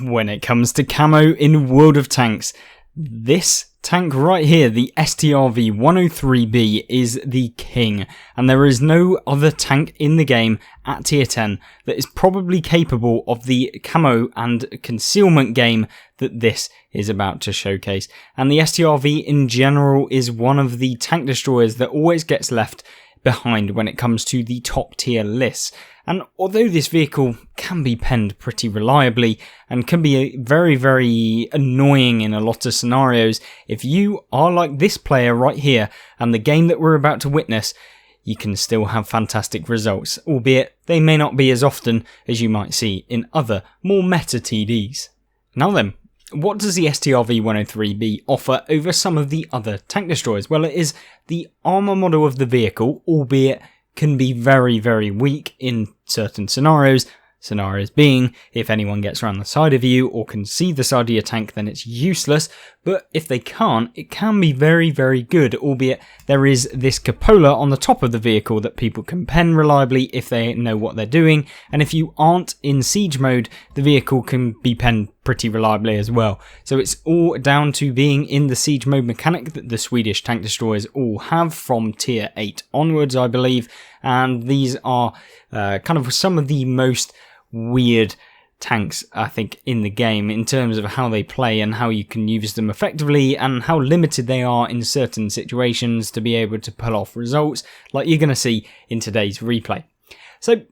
when it comes to camo in World of Tanks. This tank right here, the STRV 103B, is the king, and there is no other tank in the game at tier 10 that is probably capable of the camo and concealment game that this is about to showcase. And the STRV in general is one of the tank destroyers that always gets left behind when it comes to the top tier lists. And although this vehicle can be penned pretty reliably and can be very, very annoying in a lot of scenarios, if you are like this player right here and the game that we're about to witness, you can still have fantastic results, albeit they may not be as often as you might see in other more meta TDs. Now then, what does the STRV 103B offer over some of the other tank destroyers? Well, it is the armour model of the vehicle, albeit can be very, very weak in certain scenarios. Scenarios being, if anyone gets around the side of you or can see the side of your tank, then it's useless. But if they can't, it can be very, very good, albeit there is this cupola on the top of the vehicle that people can pen reliably if they know what they're doing. And if you aren't in siege mode, the vehicle can be penned pretty reliably as well. So it's all down to being in the siege mode mechanic that the Swedish tank destroyers all have from tier 8 onwards, I believe. And these are kind of some of the most weird tanks, I think, in the game in terms of how they play and how you can use them effectively and how limited they are in certain situations to be able to pull off results like you're going to see in today's replay. So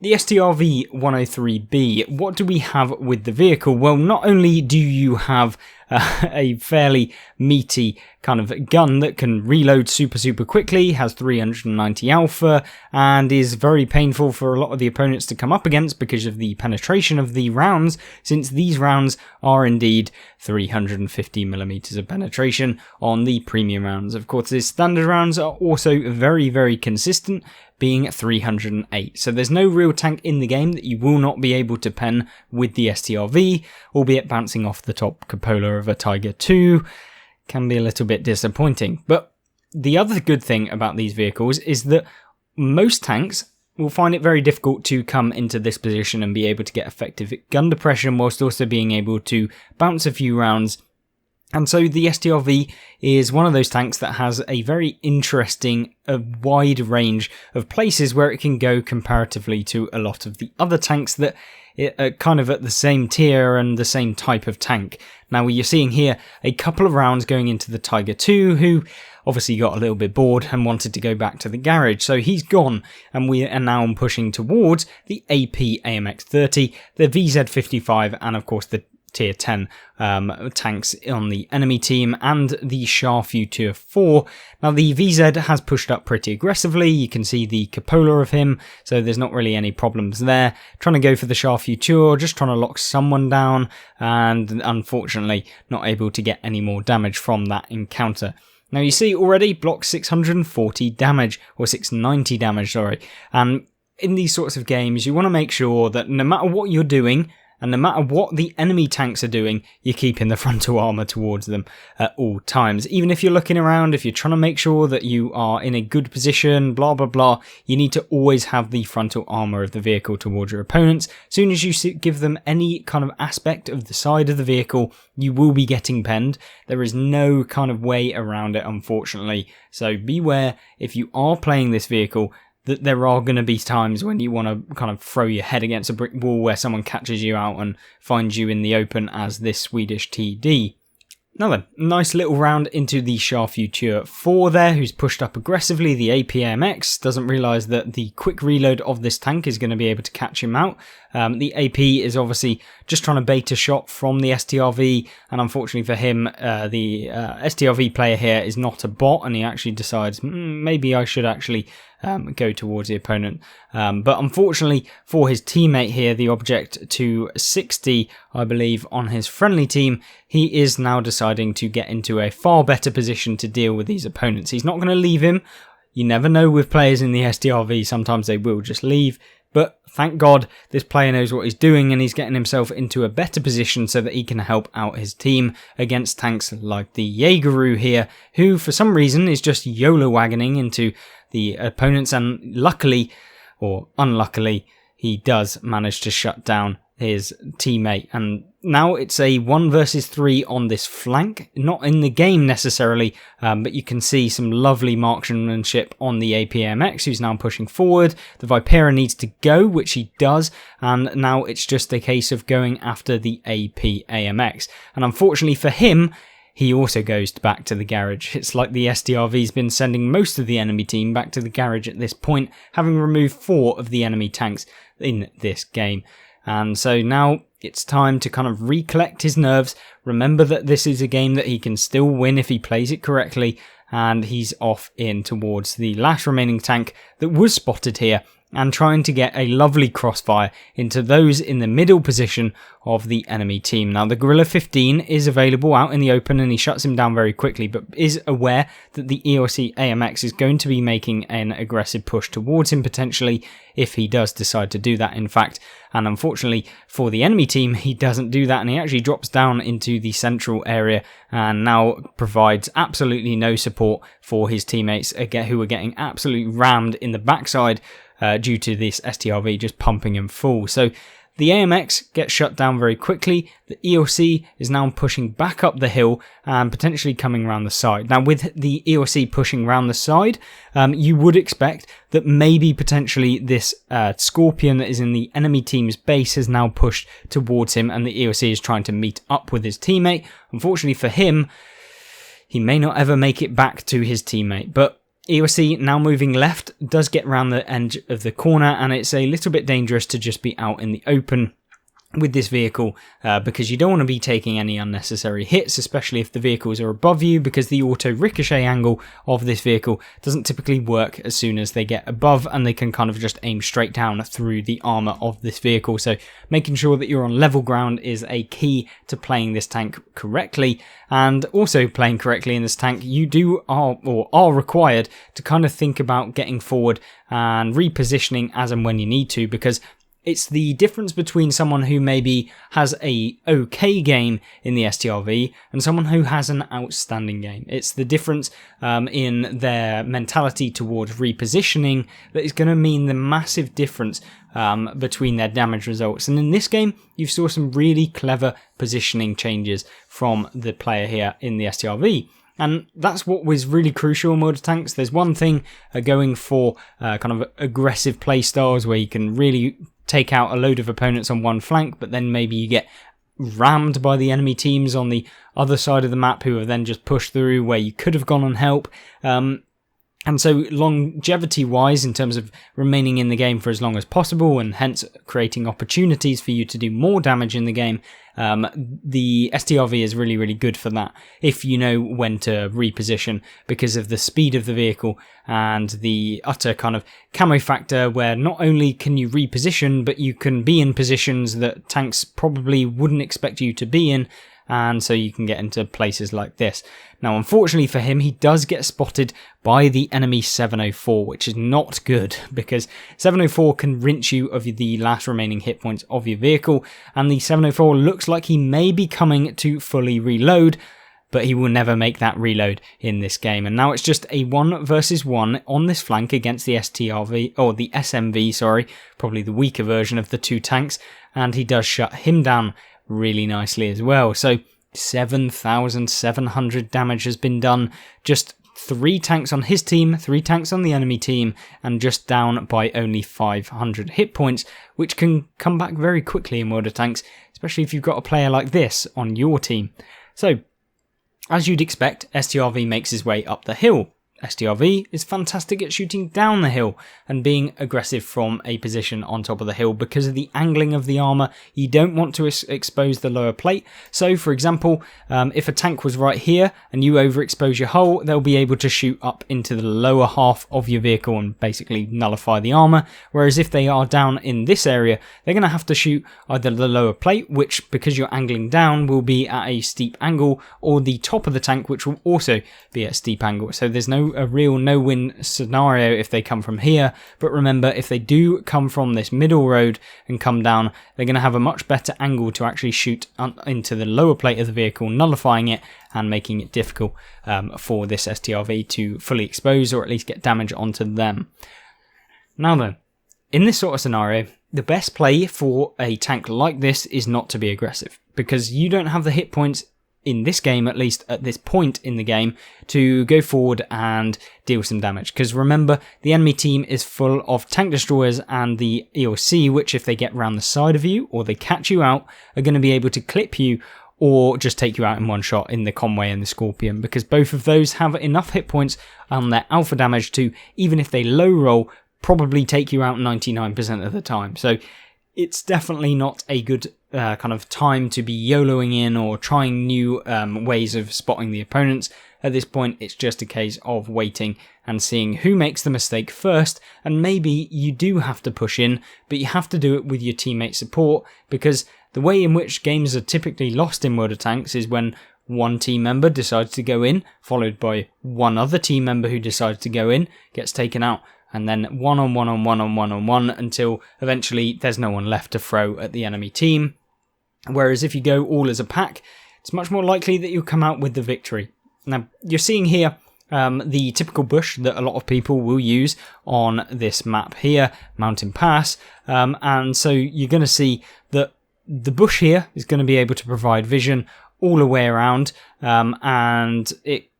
the STRV 103B, what do we have with the vehicle? Well, not only do you have a fairly meaty kind of gun that can reload super quickly, has 390 alpha, and is very painful for a lot of the opponents to come up against because of the penetration of the rounds, since these rounds are indeed 350mm of penetration on the premium rounds. Of course, the standard rounds are also very, very consistent, being 308. So there's no real tank in the game that you will not be able to pen with the STRV, albeit bouncing off the top cupola of a Tiger 2 can be a little bit disappointing. But the other good thing about these vehicles is that most tanks will find it very difficult to come into this position and be able to get effective gun depression whilst also being able to bounce a few rounds. And so the STRV is one of those tanks that has a very interesting, wide range of places where it can go comparatively to a lot of the other tanks that are kind of at the same tier and the same type of tank. Now you're seeing here a couple of rounds going into the Tiger 2, who obviously got a little bit bored and wanted to go back to the garage. So he's gone, and we are now pushing towards the AP AMX-30, the VZ-55, and of course the tier 10 tanks on the enemy team, and the Char Future 4. Now the VZ has pushed up pretty aggressively, you can see the cupola of him, so there's not really any problems there. Trying to go for the Char Future, just trying to lock someone down, and unfortunately not able to get any more damage from that encounter. Now you see already block 640 damage, or 690 damage, sorry. And in these sorts of games, you want to make sure that no matter what you're doing, and no matter what the enemy tanks are doing, you're keeping the frontal armour towards them at all times. Even if you're looking around, if you're trying to make sure that you are in a good position, blah blah blah, you need to always have the frontal armour of the vehicle towards your opponents. As soon as you give them any kind of aspect of the side of the vehicle, you will be getting penned. There is no kind of way around it, unfortunately. So beware if you are playing this vehicle, that there are going to be times when you want to kind of throw your head against a brick wall where someone catches you out and finds you in the open as this Swedish TD. Now then, nice little round into the Char Future 4 there, who's pushed up aggressively. The APMX doesn't realise that the quick reload of this tank is going to be able to catch him out. The AP is obviously just trying to bait a shot from the STRV, and unfortunately for him, the STRV player here is not a bot, and he actually decides, maybe I should actually go towards the opponent. But unfortunately for his teammate here, the object to 60, I believe, on his friendly team, he is now deciding to get into a far better position to deal with these opponents. He's not going to leave him. You never know with players in the STRV, sometimes they will just leave. But thank God this player knows what he's doing, and he's getting himself into a better position so that he can help out his team against tanks like the Jaegeru here, who for some reason is just YOLO-wagoning into the opponents, and luckily, or unluckily, he does manage to shut down his teammate, and now it's a 1 versus 3 on this flank, not in the game necessarily, but you can see some lovely marksmanship on the APMX, who's now pushing forward. The Vipera needs to go, which he does, and now it's just a case of going after the APAMX. And unfortunately for him, he also goes back to the garage. It's like the STRV's been sending most of the enemy team back to the garage at this point, having removed 4 of the enemy tanks in this game. And so now it's time to kind of recollect his nerves, remember that this is a game that he can still win if he plays it correctly, and he's off in towards the last remaining tank that was spotted here, and trying to get a lovely crossfire into those in the middle position of the enemy team. Now the Gorilla 15 is available out in the open and he shuts him down very quickly, but is aware that the EOC AMX is going to be making an aggressive push towards him potentially if he does decide to do that in fact. And unfortunately for the enemy team, he doesn't do that and he actually drops down into the central area and now provides absolutely no support for his teammates who are getting absolutely rammed in the backside due to this STRV just pumping him full. So the AMX gets shut down very quickly. The EOC is now pushing back up the hill and potentially coming around the side. Now with the EOC pushing around the side, you would expect that maybe potentially this Scorpion that is in the enemy team's base has now pushed towards him and the EOC is trying to meet up with his teammate. Unfortunately for him, he may not ever make it back to his teammate, but EOC now moving left does get around the edge of the corner and it's a little bit dangerous to just be out in the open with this vehicle because you don't want to be taking any unnecessary hits, especially if the vehicles are above you, because the auto ricochet angle of this vehicle doesn't typically work as soon as they get above and they can kind of just aim straight down through the armor of this vehicle. So making sure that you're on level ground is a key to playing this tank correctly, and also playing correctly in this tank you are required to kind of think about getting forward and repositioning as and when you need to, because it's the difference between someone who maybe has a okay game in the STRV and someone who has an outstanding game. It's the difference in their mentality towards repositioning that is going to mean the massive difference between their damage results. And in this game, you saw some really clever positioning changes from the player here in the STRV. And that's what was really crucial in World of Tanks. There's one thing going for kind of aggressive play styles where you can really take out a load of opponents on one flank, but then maybe you get rammed by the enemy teams on the other side of the map who have then just pushed through where you could have gone and help. And so longevity-wise, in terms of remaining in the game for as long as possible and hence creating opportunities for you to do more damage in the game, the STRV is really, really good for that if you know when to reposition, because of the speed of the vehicle and the utter kind of camo factor where not only can you reposition, but you can be in positions that tanks probably wouldn't expect you to be in, and so you can get into places like this. Now, unfortunately for him, he does get spotted by the enemy 704, which is not good, because 704 can rinse you of the last remaining hit points of your vehicle, and the 704 looks like he may be coming to fully reload, but he will never make that reload in this game. And now it's just a 1 versus 1 on this flank against the STRV, or the SMV, sorry, probably the weaker version of the two tanks, and he does shut him down really nicely as well. So 7,700 damage has been done. Just 3 tanks on his team, 3 tanks on the enemy team, and just down by only 500 hit points, which can come back very quickly in World of Tanks, especially if you've got a player like this on your team. So, as you'd expect, STRV makes his way up the hill. STRV is fantastic at shooting down the hill and being aggressive from a position on top of the hill because of the angling of the armour. You don't want to expose the lower plate. So, for example, if a tank was right here and you overexpose your hull, they'll be able to shoot up into the lower half of your vehicle and basically nullify the armour. Whereas if they are down in this area, they're going to have to shoot either the lower plate, which because you're angling down will be at a steep angle, or the top of the tank, which will also be at a steep angle. So there's a real no-win scenario if they come from here, but remember, if they do come from this middle road and come down, they're going to have a much better angle to actually shoot into the lower plate of the vehicle, nullifying it and making it difficult for this STRV to fully expose or at least get damage onto them. Now then, in this sort of scenario, the best play for a tank like this is not to be aggressive, because you don't have the hit points in this game, at least at this point in the game, to go forward and deal some damage. Because remember, the enemy team is full of tank destroyers and the EOC, which if they get round the side of you or they catch you out, are going to be able to clip you or just take you out in one shot in the Conway and the Scorpion, because both of those have enough hit points on their alpha damage to, even if they low roll, probably take you out 99% of the time. So it's definitely not a good kind of time to be YOLOing in or trying new ways of spotting the opponents. At this point, it's just a case of waiting and seeing who makes the mistake first, and maybe you do have to push in, but you have to do it with your teammate support, because the way in which games are typically lost in World of Tanks is when one team member decides to go in, followed by one other team member who decides to go in, gets taken out, and then one on one until eventually there's no one left to throw at the enemy team. Whereas if you go all as a pack, it's much more likely that you'll come out with the victory. Now, you're seeing here the typical bush that a lot of people will use on this map here, Mountain Pass, and so you're going to see that the bush here is going to be able to provide vision all the way around, and it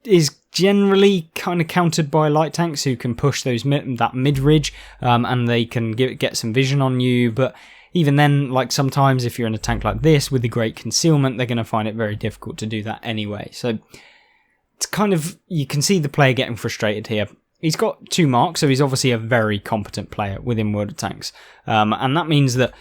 is generally kind of countered by light tanks who can push that mid-ridge, and they can get some vision on you, but even then, like sometimes if you're in a tank like this with the great concealment, they're going to find it very difficult to do that anyway. So it's kind of, you can see the player getting frustrated here. He's got 2 marks, so he's obviously a very competent player within World of Tanks. And that means that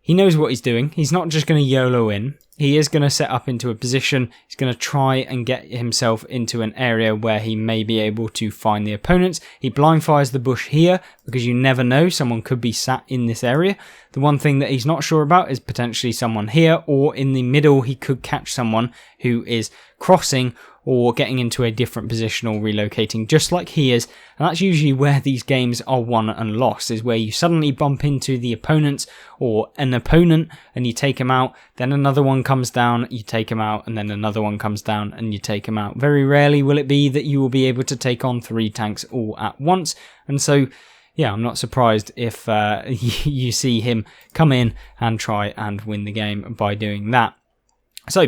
he knows what he's doing. He's not just going to YOLO in. He is going to set up into a position. He's going to try and get himself into an area where he may be able to find the opponents. He blind fires the bush here because you never know. Someone could be sat in this area. The one thing that he's not sure about is potentially someone here, or in the middle he could catch someone who is crossing or getting into a different position or relocating, just like he is. And that's usually where these games are won and lost, is where you suddenly bump into the opponents or an opponent and you take him out, then another one comes down, you take him out, and then another one comes down and you take him out. Very rarely will it be that you will be able to take on 3 tanks all at once. And so, yeah, I'm not surprised if you see him come in and try and win the game by doing that. So,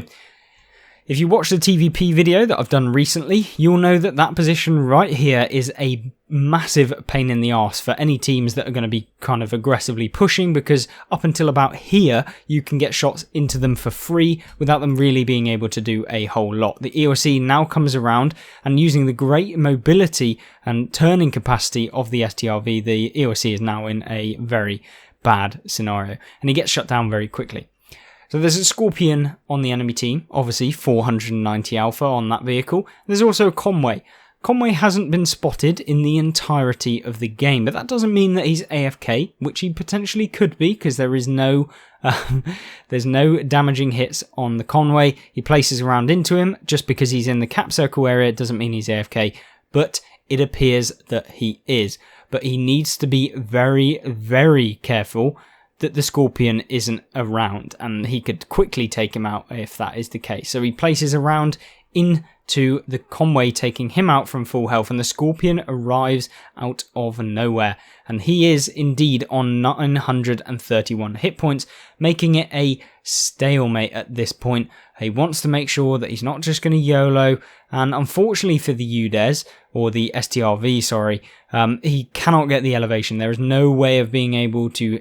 if you watch the TVP video that I've done recently, you'll know that that position right here is a massive pain in the arse for any teams that are going to be kind of aggressively pushing, because up until about here, you can get shots into them for free without them really being able to do a whole lot. The EOC now comes around, and using the great mobility and turning capacity of the STRV, the EOC is now in a very bad scenario, and he gets shut down very quickly. So there's a Scorpion on the enemy team, obviously 490 alpha on that vehicle. There's also a Conway. Conway hasn't been spotted in the entirety of the game, but that doesn't mean that he's AFK, which he potentially could be, because there is no there's no damaging hits on the Conway. He places around into him. Just because he's in the cap circle area doesn't mean he's AFK, but it appears that he is. But he needs to be very, very careful that the Scorpion isn't around, and he could quickly take him out if that is the case. So he places around into the Conway, taking him out from full health, and the Scorpion arrives out of nowhere, and he is indeed on 931 hit points, making it a stalemate at this point. He wants to make sure that he's not just going to YOLO, and unfortunately for the UDES, or the STRV, sorry, he cannot get the elevation. There is no way of being able to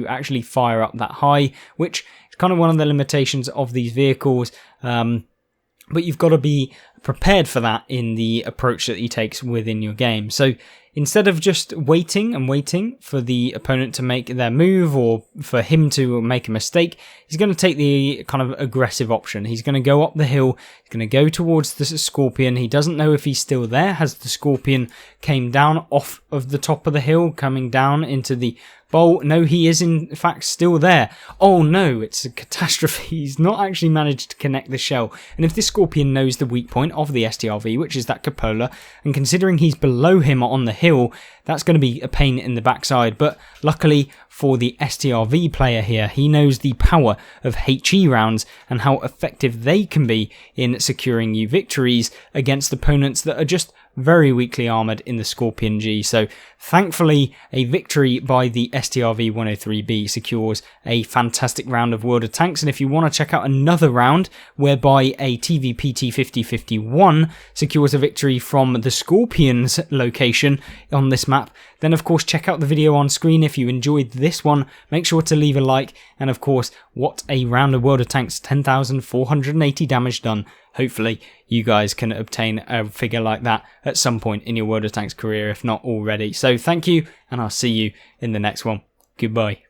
actually fire up that high, which is kind of one of the limitations of these vehicles. But you've got to be prepared for that in the approach that he takes within your game. So instead of just waiting and waiting for the opponent to make their move or for him to make a mistake, he's going to take the kind of aggressive option. He's going to go up the hill, he's going to go towards the Scorpion. He doesn't know if he's still there. Has the Scorpion came down off of the top of the hill, coming down into the bowl? No, he is in fact still there. Oh no, it's a catastrophe. He's not actually managed to connect the shell. And if this Scorpion knows the weak point of the STRV, which is that cupola, and considering he's below him on the hill, that's going to be a pain in the backside. But luckily for the STRV player here, he knows the power of HE rounds and how effective they can be in securing you victories against opponents that are just very weakly armoured in the Scorpion G. So thankfully, a victory by the STRV 103B secures a fantastic round of World of Tanks. And if you want to check out another round whereby a TVPT 5051 secures a victory from the Scorpion's location on this map, then of course check out the video on screen. If you enjoyed this one, make sure to leave a like, and of course, what a round of World of Tanks, 10,480 damage done. Hopefully you guys can obtain a figure like that at some point in your World of Tanks career, if not already. So thank you, and I'll see you in the next one. Goodbye.